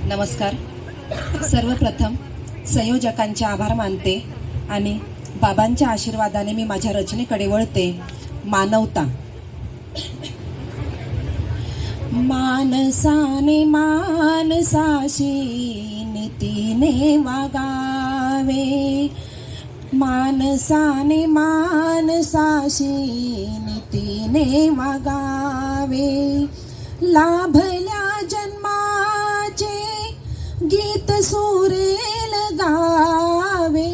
नमस्कार. सर्वप्रथम संयोजकांचे आभार मानते आणि बाबांच्या आशीर्वादाने मी माझ्या रचनेकडे वळते. मानवता. मानसाने मानसाशी नीतीने वागावे, मानसाने मानसाशी नीतीने वागावे. लाभल्या जन्माचे गीत सुरेल गावे,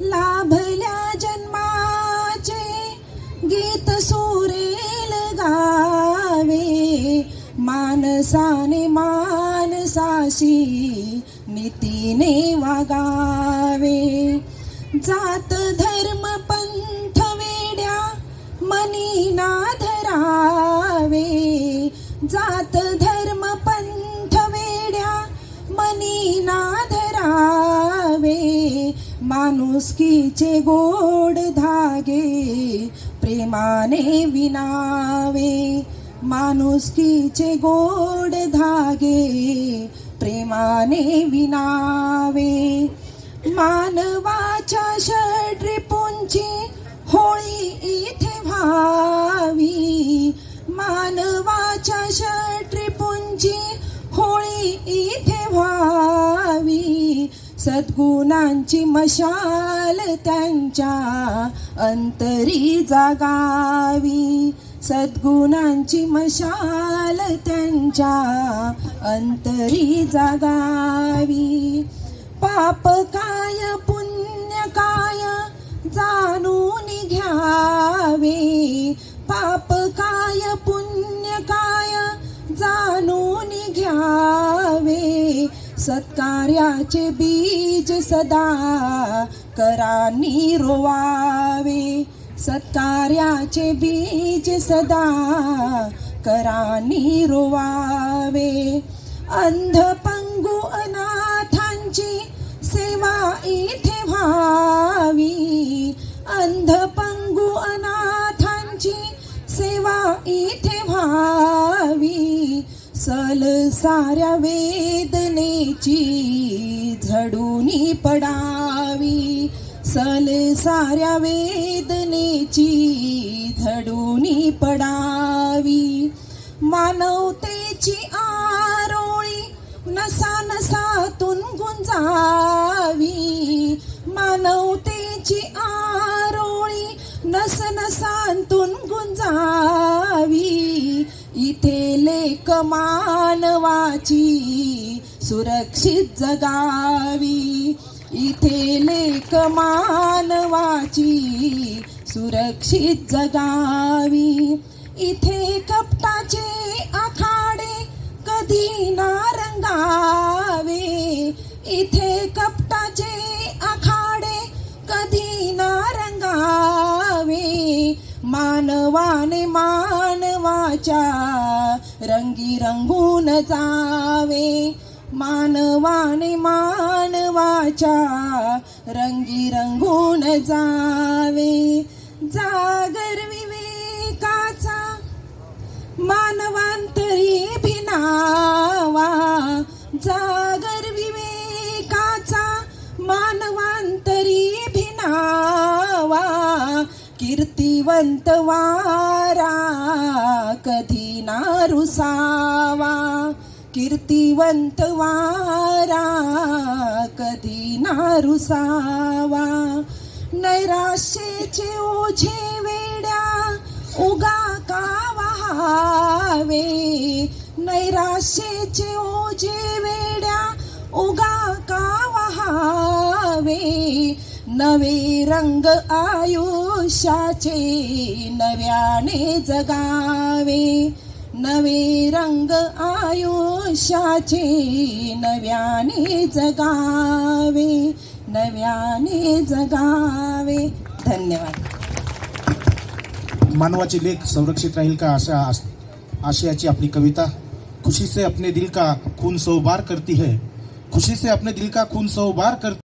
लाभल्या जन्माचे गीत सुरेल गावे. मानसाने मानसाशी नीतीने वागावे. जात धर्म पंथ वेड्या मनी ना धरावे, जात धर्म पंथ वेड्या मनी ना धरावे. माणुसकीचे गोड धागे प्रेमाने विणावे, माणुसकीचे गोड धागे प्रेमाने विणावे. मानवाच्या षड्रिपुंची होळी इथे व्हावी, मानवाच्या षड्रिपुंची होळी इथे व्हावी. सद्गुणांची मशाल त्यांच्या अंतरी जागावी, सद्गुणांची मशाल त्यांच्या अंतरी जागावी. पाप काय पुण्य काय जाणून घ्यावे, पाप काय पुण्य काय जाणून घ्यावे. सत्कार्याचे बीज सदा करांनी रोवावे, सत्कार्याचे बीज सदा करांनी रोवावे. अंध पंगु अनाथांची सेवा इथे व्हावी, अंध पंगु अनाथांची सेवा इथे व्हावी. सल साऱ्या वेदनेची झडूनी पडावी, सल साऱ्या वेदनेची झडूनी पडावी. मानवतेची आरोळी नसा नसातून गुंजावी, मानवतेची आरोळी नस नसांतून गुंजावी. इथे लेक मानवाची सुरक्षित जगावी, इथे लेक मानवाची सुरक्षित जगावी. इथे कपटाचे आखाडे कधी ना रंगावे, इथे कपटाचे आखाडे कधी ना रंगावे. मानवाने मानवाच्या रंगी रंगून जावे, मानवाने मानवाच्या रंगी रंगून जावे. जागर विवेकाचा मानवांतरी भिनावा, जागर विवेकाचा मानवांतरी भिनावा. कीर्तिवंत वारा कधी ना रुसावा, कीर्तिवंत वारा कधी ना रुसावा. नैराश्याचे ओझे वेड्या उगा का वहावे, नैराश्याचे ओझे वेड्या उगा का वहावे. नवे रंग आयुष्याचे नव्याने जगावे, नवे रंग आयुष्याचे नव्याने जगावे, नव्याने जगावे. धन्यवाद. मानवाची लेख संरक्षित राहील का अशा आशयाची आपली कविता. खुशी से अपने दिल का खून 100 बार करती है, खुशी से अपने दिल का खून 100 बार करती